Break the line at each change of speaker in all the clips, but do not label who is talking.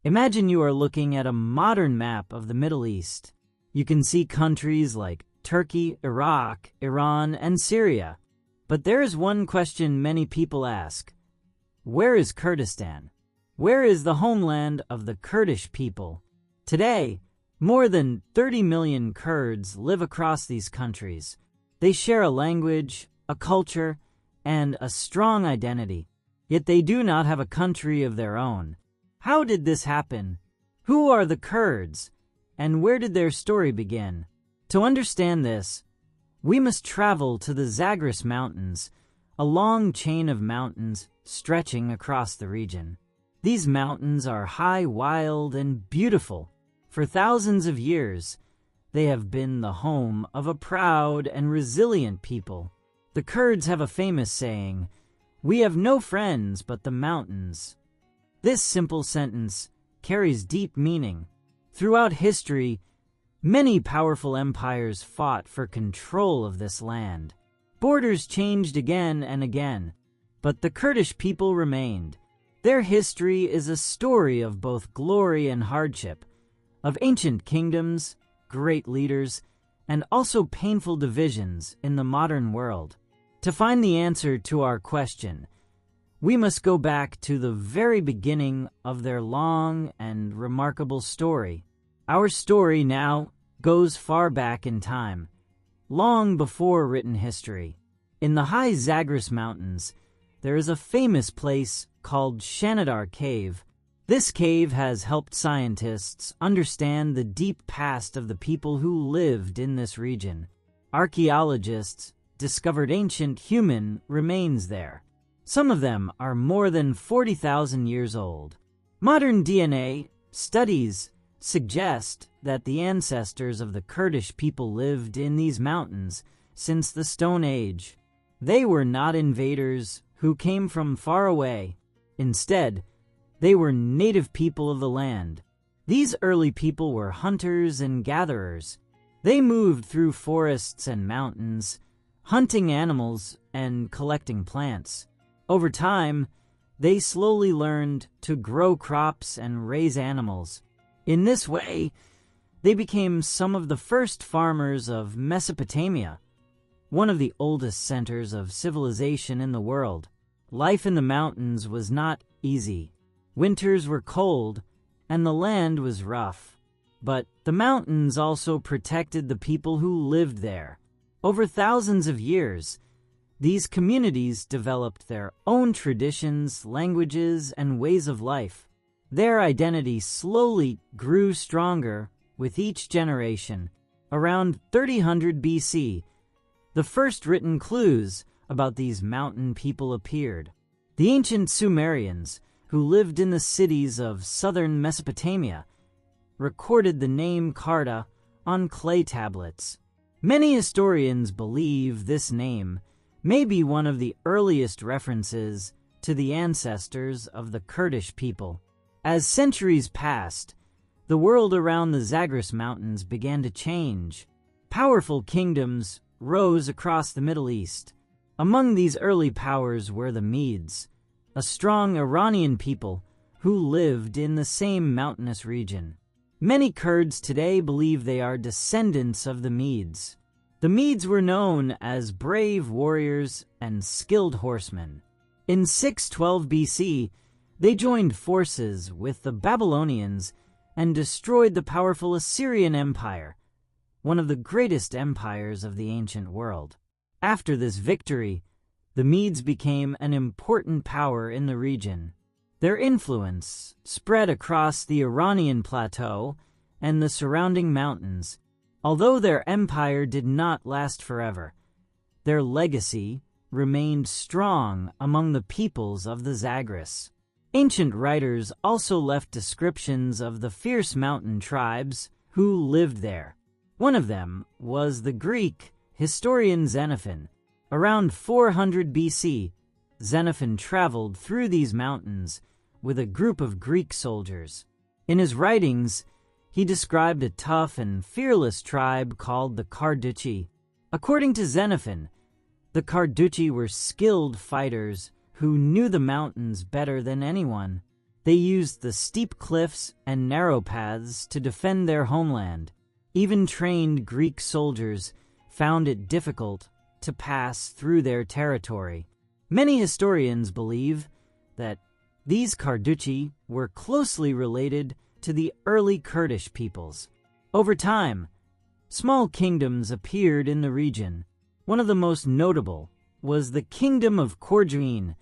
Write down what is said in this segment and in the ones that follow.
Imagine you are looking at a modern map of the Middle East. You can see countries like Turkey, Iraq, Iran, and Syria. But there is one question many people ask. Where is Kurdistan? Where is the homeland of the Kurdish people? Today, more than 30 million Kurds live across these countries. They share a language, a culture, and a strong identity. Yet they do not have a country of their own. How did this happen? Who are the Kurds? And where did their story begin? To understand this, we must travel to the Zagros Mountains, a long chain of mountains stretching across the region. These mountains are high, wild, and beautiful. For thousands of years, they have been the home of a proud and resilient people. The Kurds have a famous saying, "We have no friends but the mountains." This simple sentence carries deep meaning. Throughout history, many powerful empires fought for control of this land. Borders changed again and again, but the Kurdish people remained. Their history is a story of both glory and hardship, of ancient kingdoms, great leaders, and also painful divisions in the modern world. To find the answer to our question, we must go back to the very beginning of their long and remarkable story. Our story now goes far back in time, long before written history. In the high Zagros Mountains, there is a famous place called Shanidar Cave. This cave has helped scientists understand the deep past of the people who lived in this region. Archaeologists discovered ancient human remains there. Some of them are more than 40,000 years old. Modern DNA studies suggest that the ancestors of the Kurdish people lived in these mountains since the Stone Age. They were not invaders who came from far away. Instead, they were native people of the land. These early people were hunters and gatherers. They moved through forests and mountains, hunting animals and collecting plants. Over time, they slowly learned to grow crops and raise animals. In this way, they became some of the first farmers of Mesopotamia, one of the oldest centers of civilization in the world. Life in the mountains was not easy. Winters were cold, and the land was rough. But the mountains also protected the people who lived there. Over thousands of years, these communities developed their own traditions, languages, and ways of life. Their identity slowly grew stronger with each generation. Around 3000 BC, the first written clues about these mountain people appeared. The ancient Sumerians, who lived in the cities of southern Mesopotamia, recorded the name Karda on clay tablets. Many historians believe this name may be one of the earliest references to the ancestors of the Kurdish people. As centuries passed, the world around the Zagros Mountains began to change. Powerful kingdoms rose across the Middle East. Among these early powers were the Medes, a strong Iranian people who lived in the same mountainous region. Many Kurds today believe they are descendants of the Medes. The Medes were known as brave warriors and skilled horsemen. In 612 BC, they joined forces with the Babylonians and destroyed the powerful Assyrian Empire, one of the greatest empires of the ancient world. After this victory, the Medes became an important power in the region. Their influence spread across the Iranian plateau and the surrounding mountains. Although their empire did not last forever, their legacy remained strong among the peoples of the Zagros. Ancient writers also left descriptions of the fierce mountain tribes who lived there. One of them was the Greek historian Xenophon. Around 400 BC, Xenophon traveled through these mountains with a group of Greek soldiers. In his writings, he described a tough and fearless tribe called the Carducci. According to Xenophon, the Carducci were skilled fighters who knew the mountains better than anyone. They used the steep cliffs and narrow paths to defend their homeland. Even trained Greek soldiers found it difficult to pass through their territory. Many historians believe that these Carducci were closely related to the early Kurdish peoples. Over time, small kingdoms appeared in the region. One of the most notable was the Kingdom of Kurds,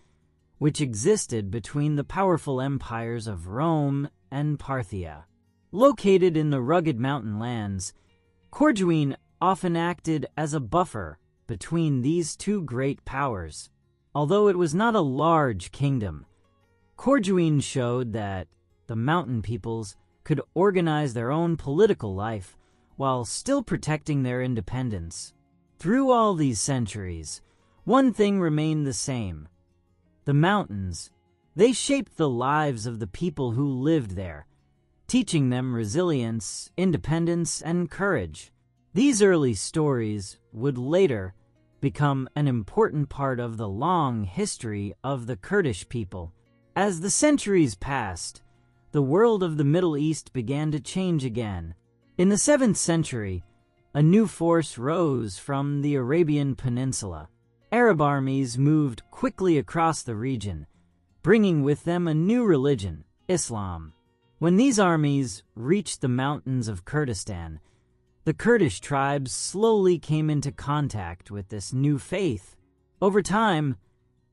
which existed between the powerful empires of Rome and Parthia. Located in the rugged mountain lands, Kurds often acted as a buffer between these two great powers. Although it was not a large kingdom, Kurds showed that the mountain peoples could organize their own political life while still protecting their independence. Through all these centuries, one thing remained the same. The mountains, they shaped the lives of the people who lived there, teaching them resilience, independence, and courage. These early stories would later become an important part of the long history of the Kurdish people. As the centuries passed, the world of the Middle East began to change again. In the 7th century, a new force rose from the Arabian Peninsula. Arab armies moved quickly across the region, bringing with them a new religion, Islam. When these armies reached the mountains of Kurdistan, the Kurdish tribes slowly came into contact with this new faith. Over time,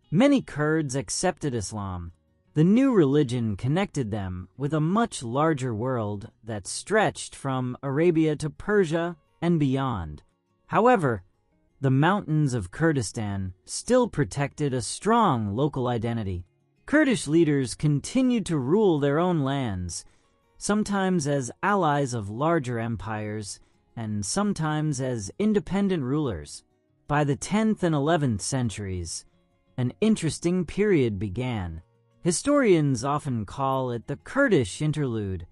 many Kurds accepted Islam. The new religion connected them with a much larger world that stretched from Arabia to Persia and beyond. However, the mountains of Kurdistan still protected a strong local identity. Kurdish leaders continued to rule their own lands, sometimes as allies of larger empires and sometimes as independent rulers. By the 10th and 11th centuries, an interesting period began. Historians often call it the Kurdish interlude.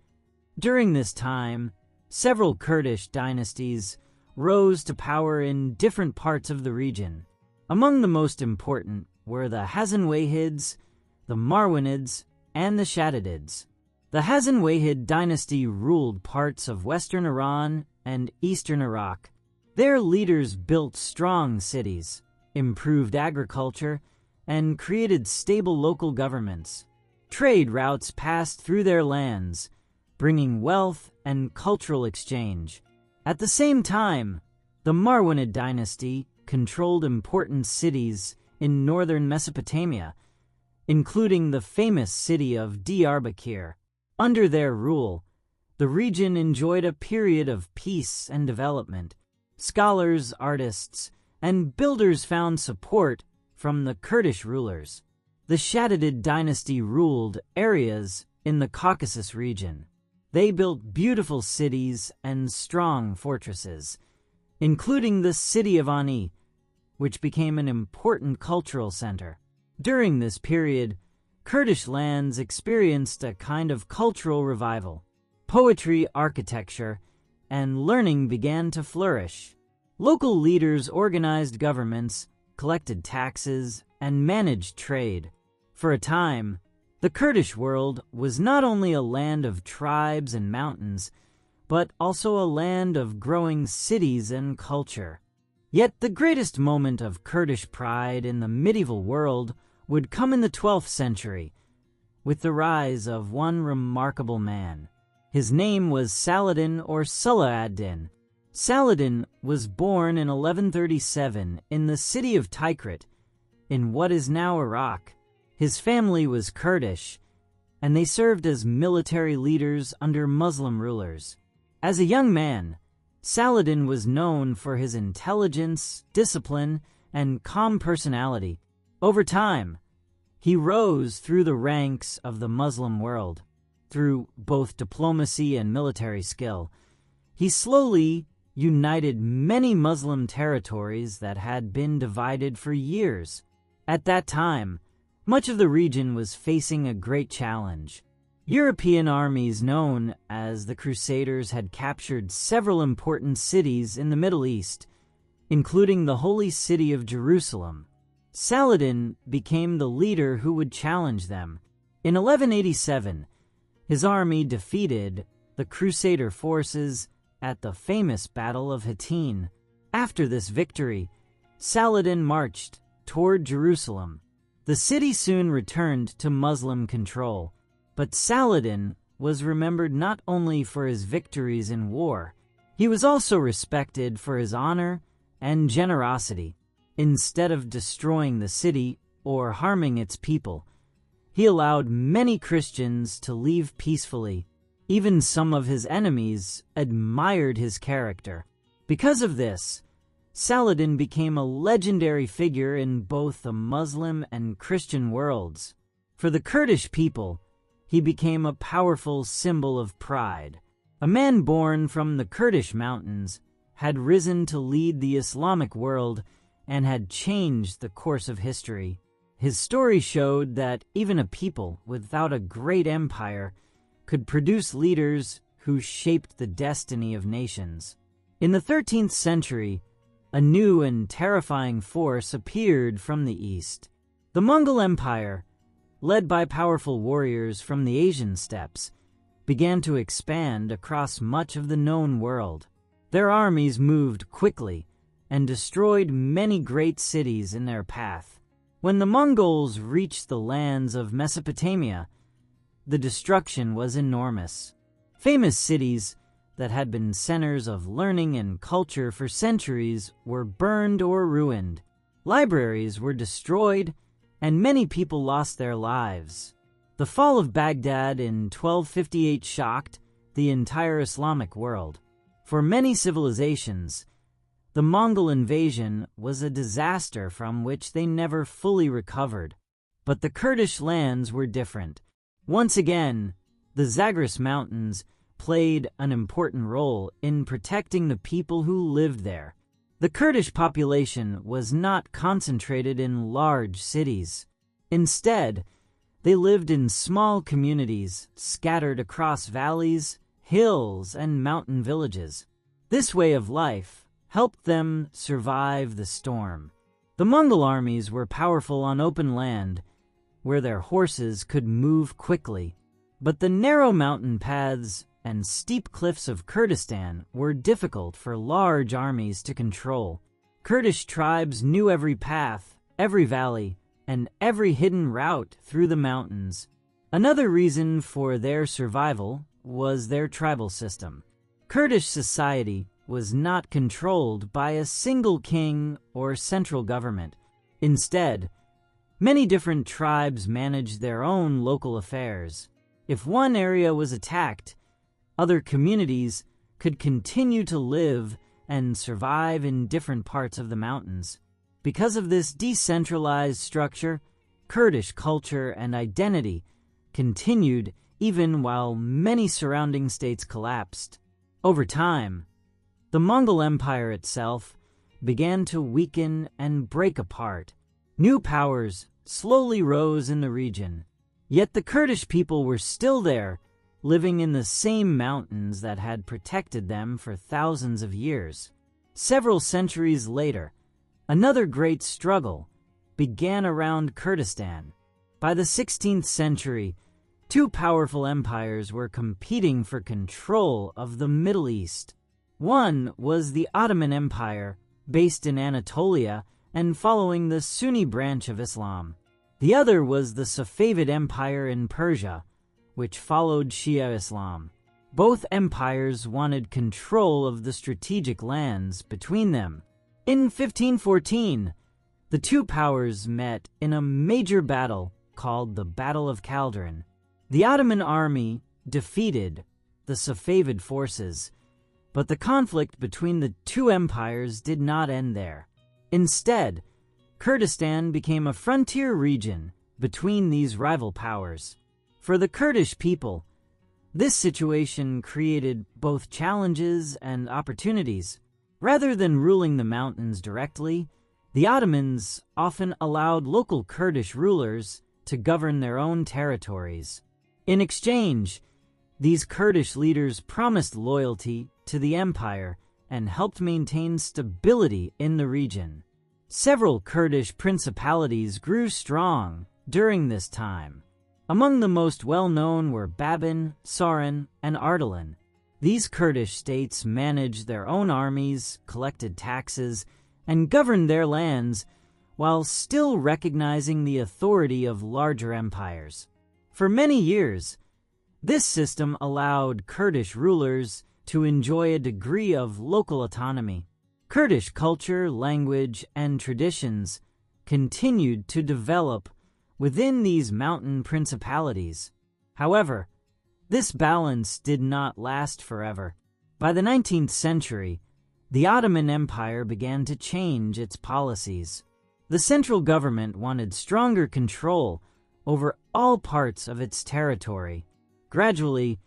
During this time, several Kurdish dynasties rose to power in different parts of the region. Among the most important were the Hassanwahids, the Marwanids, and the Shaddidids. The Hassanwahid dynasty ruled parts of western Iran and eastern Iraq. Their leaders built strong cities, improved agriculture, and created stable local governments. Trade routes passed through their lands, bringing wealth and cultural exchange. At the same time, the Marwanid dynasty controlled important cities in northern Mesopotamia, including the famous city of Diyarbakir. Under their rule, the region enjoyed a period of peace and development. Scholars, artists, and builders found support from the Kurdish rulers. The Shaddadid dynasty ruled areas in the Caucasus region. They built beautiful cities and strong fortresses, including the city of Ani, which became an important cultural center. During this period, Kurdish lands experienced a kind of cultural revival. Poetry, architecture, and learning began to flourish. Local leaders organized governments, collected taxes, and managed trade. For a time, the Kurdish world was not only a land of tribes and mountains, but also a land of growing cities and culture. Yet the greatest moment of Kurdish pride in the medieval world would come in the 12th century, with the rise of one remarkable man. His name was Saladin or Saladin. Saladin was born in 1137 in the city of Tikrit, in what is now Iraq. His family was Kurdish, and they served as military leaders under Muslim rulers. As a young man, Saladin was known for his intelligence, discipline, and calm personality. Over time, he rose through the ranks of the Muslim world. Through both diplomacy and military skill, he slowly united many Muslim territories that had been divided for years. At that time, much of the region was facing a great challenge. European armies known as the Crusaders had captured several important cities in the Middle East, including the holy city of Jerusalem. Saladin became the leader who would challenge them. In 1187, his army defeated the Crusader forces at the famous Battle of Hattin. After this victory, Saladin marched toward Jerusalem. The city soon returned to Muslim control, but Saladin was remembered not only for his victories in war, he was also respected for his honor and generosity. Instead of destroying the city or harming its people, he allowed many Christians to leave peacefully. Even some of his enemies admired his character. Because of this, Saladin became a legendary figure in both the Muslim and Christian worlds. For the Kurdish people, he became a powerful symbol of pride. A man born from the Kurdish mountains had risen to lead the Islamic world and had changed the course of history. His story showed that even a people without a great empire could produce leaders who shaped the destiny of nations. In the 13th century, a new and terrifying force appeared from the east. The Mongol Empire, led by powerful warriors from the Asian steppes, began to expand across much of the known world. Their armies moved quickly and destroyed many great cities in their path. When the Mongols reached the lands of Mesopotamia, the destruction was enormous. Famous cities that had been centers of learning and culture for centuries were burned or ruined. Libraries were destroyed, and many people lost their lives. The fall of Baghdad in 1258 shocked the entire Islamic world. For many civilizations, the Mongol invasion was a disaster from which they never fully recovered. But the Kurdish lands were different. Once again, the Zagros Mountains played an important role in protecting the people who lived there. The Kurdish population was not concentrated in large cities. Instead, they lived in small communities scattered across valleys, hills, and mountain villages. This way of life helped them survive the storm. The Mongol armies were powerful on open land, where their horses could move quickly. But the narrow mountain paths and steep cliffs of Kurdistan were difficult for large armies to control. Kurdish tribes knew every path, every valley, and every hidden route through the mountains. Another reason for their survival was their tribal system. Kurdish society was not controlled by a single king or central government. Instead, many different tribes managed their own local affairs. If one area was attacked, other communities could continue to live and survive in different parts of the mountains. Because of this decentralized structure, Kurdish culture and identity continued even while many surrounding states collapsed. Over time, the Mongol Empire itself began to weaken and break apart. New powers slowly rose in the region. Yet the Kurdish people were still there, living in the same mountains that had protected them for thousands of years. Several centuries later, another great struggle began around Kurdistan. By the 16th century, two powerful empires were competing for control of the Middle East. One was the Ottoman Empire, based in Anatolia and following the Sunni branch of Islam. The other was the Safavid Empire in Persia, which followed Shia Islam. Both empires wanted control of the strategic lands between them. In 1514, the two powers met in a major battle called the Battle of Kaldran. The Ottoman army defeated the Safavid forces, but the conflict between the two empires did not end there. Instead, Kurdistan became a frontier region between these rival powers. For the Kurdish people, this situation created both challenges and opportunities. Rather than ruling the mountains directly, the Ottomans often allowed local Kurdish rulers to govern their own territories. In exchange, these Kurdish leaders promised loyalty to the empire and helped maintain stability in the region. Several Kurdish principalities grew strong during this time. Among the most well-known were Babin, Sauran, and Ardalan. These Kurdish states managed their own armies, collected taxes, and governed their lands while still recognizing the authority of larger empires. For many years, this system allowed Kurdish rulers to enjoy a degree of local autonomy. Kurdish culture, language, and traditions continued to develop within these mountain principalities. However, this balance did not last forever. By the 19th century, the Ottoman Empire began to change its policies. The central government wanted stronger control over all parts of its territory. Gradually,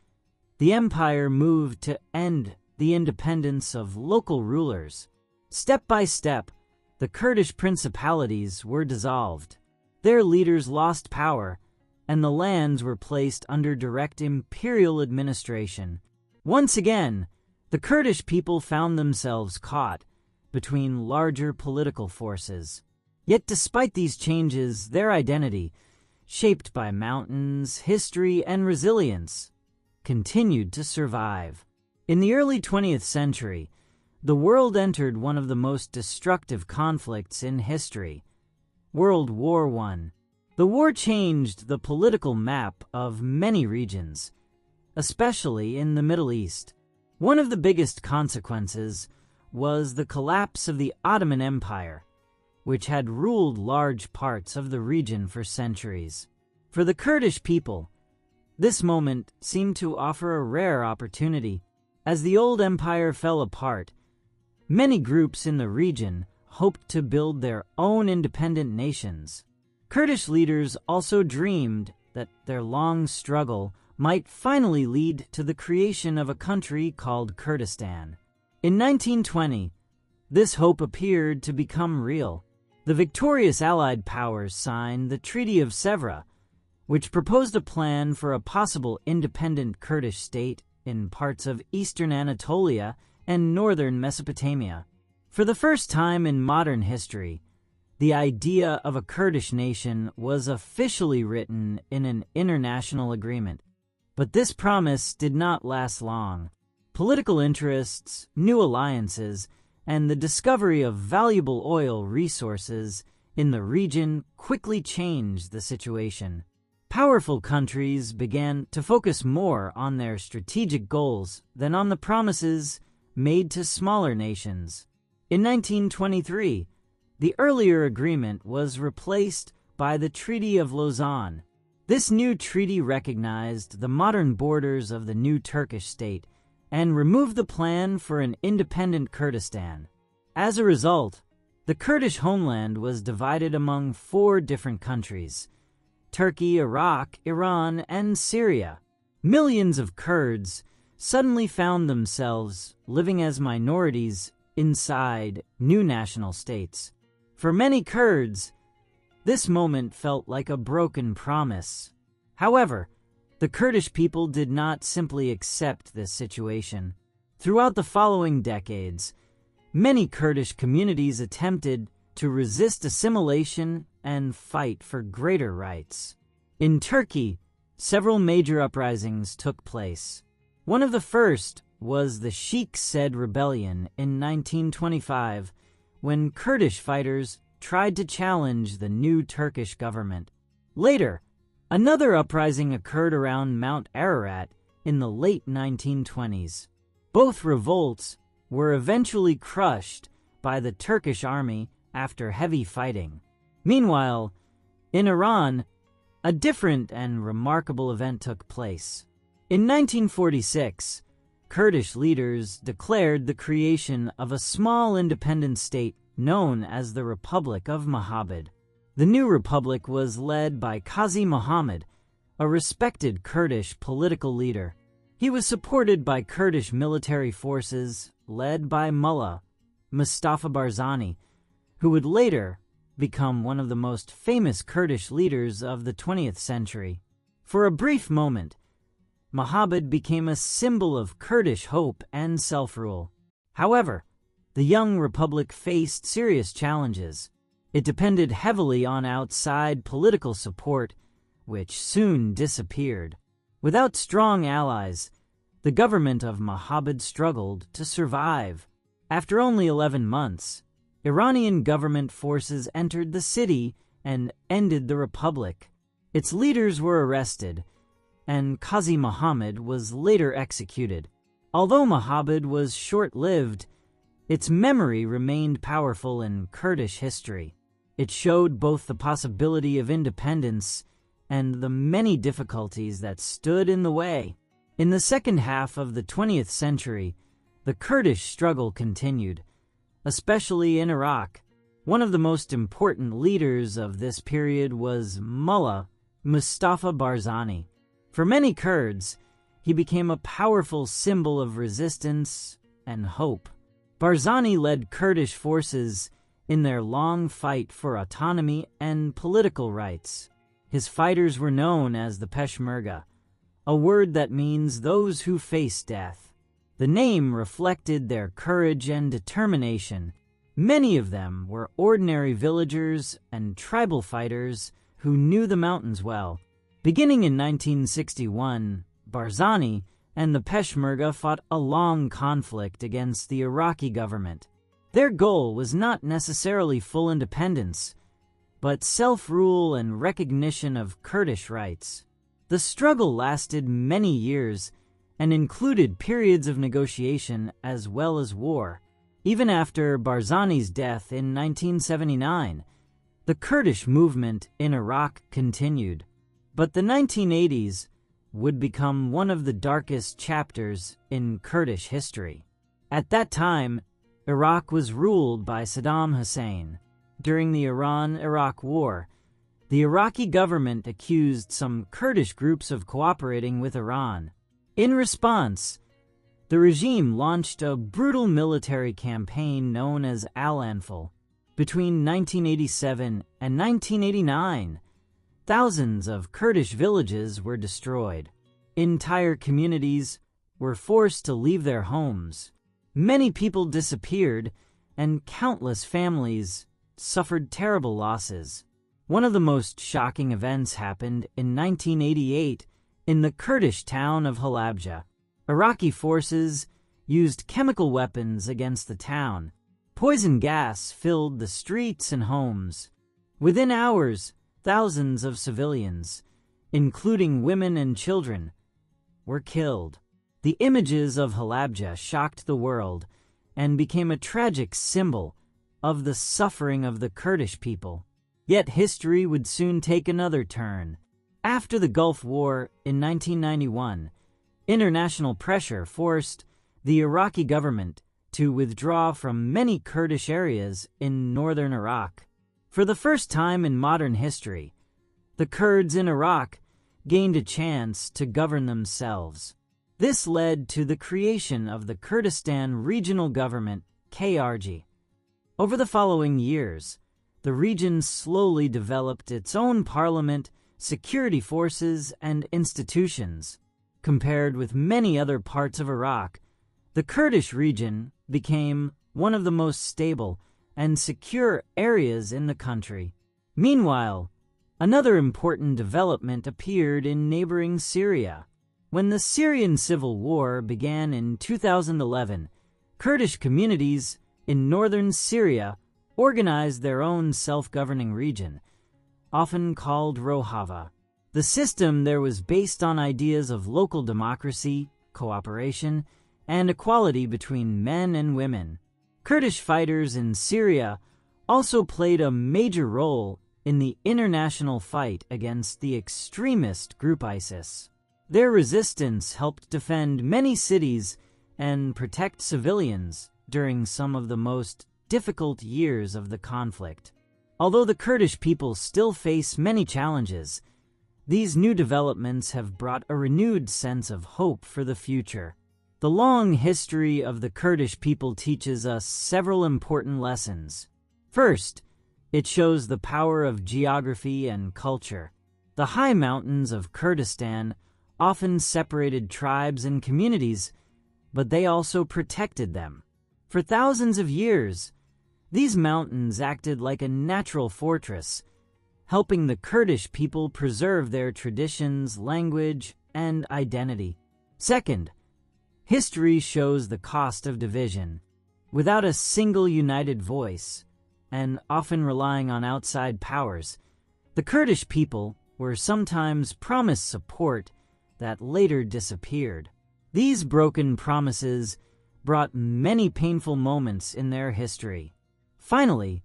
the empire moved to end the independence of local rulers. Step by step, the Kurdish principalities were dissolved. Their leaders lost power, and the lands were placed under direct imperial administration. Once again, the Kurdish people found themselves caught between larger political forces. Yet despite these changes, their identity, shaped by mountains, history, and resilience, continued to survive. In the early 20th century, the world entered one of the most destructive conflicts in history, World War I. The war changed the political map of many regions, especially in the Middle East. One of the biggest consequences was the collapse of the Ottoman Empire, which had ruled large parts of the region for centuries. For the Kurdish people, this moment seemed to offer a rare opportunity. As the old empire fell apart, many groups in the region hoped to build their own independent nations. Kurdish leaders also dreamed that their long struggle might finally lead to the creation of a country called Kurdistan. In 1920, this hope appeared to become real. The victorious Allied powers signed the Treaty of Sèvres, which proposed a plan for a possible independent Kurdish state in parts of eastern Anatolia and northern Mesopotamia. For the first time in modern history, the idea of a Kurdish nation was officially written in an international agreement. But this promise did not last long. Political interests, new alliances, and the discovery of valuable oil resources in the region quickly changed the situation. Powerful countries began to focus more on their strategic goals than on the promises made to smaller nations. In 1923, the earlier agreement was replaced by the Treaty of Lausanne. This new treaty recognized the modern borders of the new Turkish state and removed the plan for an independent Kurdistan. As a result, the Kurdish homeland was divided among 4 different countries: Turkey, Iraq, Iran, and Syria. Millions of Kurds suddenly found themselves living as minorities inside new national states. For many Kurds, this moment felt like a broken promise. However, the Kurdish people did not simply accept this situation. Throughout the following decades, many Kurdish communities attempted to resist assimilation and fight for greater rights. In Turkey, several major uprisings took place. One of the first was the Sheikh Said Rebellion in 1925, when Kurdish fighters tried to challenge the new Turkish government. Later, another uprising occurred around Mount Ararat in the late 1920s. Both revolts were eventually crushed by the Turkish army after heavy fighting. Meanwhile, in Iran, a different and remarkable event took place. In 1946, Kurdish leaders declared the creation of a small independent state known as the Republic of Mohammed. The new republic was led by Qazi Muhammad, a respected Kurdish political leader. He was supported by Kurdish military forces led by Mullah Mustafa Barzani, who would later become one of the most famous Kurdish leaders of the 20th century. For a brief moment, Mohammed became a symbol of Kurdish hope and self-rule. However, the young republic faced serious challenges. It depended heavily on outside political support, which soon disappeared. Without strong allies, the government of Mohammed struggled to survive. After only 11 months, Iranian government forces entered the city and ended the republic. Its leaders were arrested, and Qazi Muhammad was later executed. Although Mohammed was short-lived, its memory remained powerful in Kurdish history. It showed both the possibility of independence and the many difficulties that stood in the way. In the second half of the 20th century, the Kurdish struggle continued, especially in Iraq. One of the most important leaders of this period was Mullah Mustafa Barzani. For many Kurds, he became a powerful symbol of resistance and hope. Barzani led Kurdish forces in their long fight for autonomy and political rights. His fighters were known as the Peshmerga, a word that means those who face death. The name reflected their courage and determination. Many of them were ordinary villagers and tribal fighters who knew the mountains well. Beginning in 1961, Barzani and the Peshmerga fought a long conflict against the Iraqi government. Their goal was not necessarily full independence, but self-rule and recognition of Kurdish rights. The struggle lasted many years and included periods of negotiation as well as war. Even after Barzani's death in 1979, the Kurdish movement in Iraq continued. But the 1980s would become one of the darkest chapters in Kurdish history. At that time, Iraq was ruled by Saddam Hussein. During the Iran-Iraq War, the Iraqi government accused some Kurdish groups of cooperating with Iran. In response, the regime launched a brutal military campaign known as Al-Anfal. Between 1987 and 1989, thousands of Kurdish villages were destroyed. Entire communities were forced to leave their homes. Many people disappeared, and countless families suffered terrible losses. One of the most shocking events happened in 1988 in the Kurdish town of Halabja. Iraqi forces used chemical weapons against the town. Poison gas filled the streets and homes. Within hours, thousands of civilians, including women and children, were killed. The images of Halabja shocked the world and became a tragic symbol of the suffering of the Kurdish people. Yet history would soon take another turn. After the Gulf War in 1991, international pressure forced the Iraqi government to withdraw from many Kurdish areas in northern Iraq. For the first time in modern history, the Kurds in Iraq gained a chance to govern themselves. This led to the creation of the Kurdistan Regional Government, KRG. Over the following years, the region slowly developed its own parliament, security forces, and institutions. Compared with many other parts of Iraq, the Kurdish region became one of the most stable and secure areas in the country. Meanwhile, another important development appeared in neighboring Syria. When the Syrian civil war began in 2011, Kurdish communities in northern Syria organized their own self-governing region, often called Rojava. The system there was based on ideas of local democracy, cooperation, and equality between men and women. Kurdish fighters in Syria also played a major role in the international fight against the extremist group ISIS. Their resistance helped defend many cities and protect civilians during some of the most difficult years of the conflict. Although the Kurdish people still face many challenges, these new developments have brought a renewed sense of hope for the future. The long history of the Kurdish people teaches us several important lessons. First, it shows the power of geography and culture. The high mountains of Kurdistan often separated tribes and communities, but they also protected them. For thousands of years, these mountains acted like a natural fortress, helping the Kurdish people preserve their traditions, language, and identity. Second, history shows the cost of division. Without a single united voice, and often relying on outside powers, the Kurdish people were sometimes promised support that later disappeared. These broken promises brought many painful moments in their history. Finally,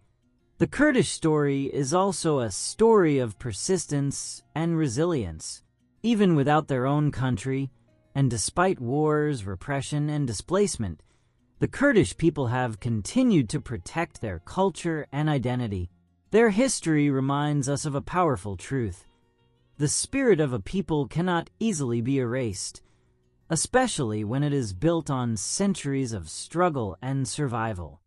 the Kurdish story is also a story of persistence and resilience. Even without their own country, and despite wars, repression, and displacement, the Kurdish people have continued to protect their culture and identity. Their history reminds us of a powerful truth. The spirit of a people cannot easily be erased, especially when it is built on centuries of struggle and survival.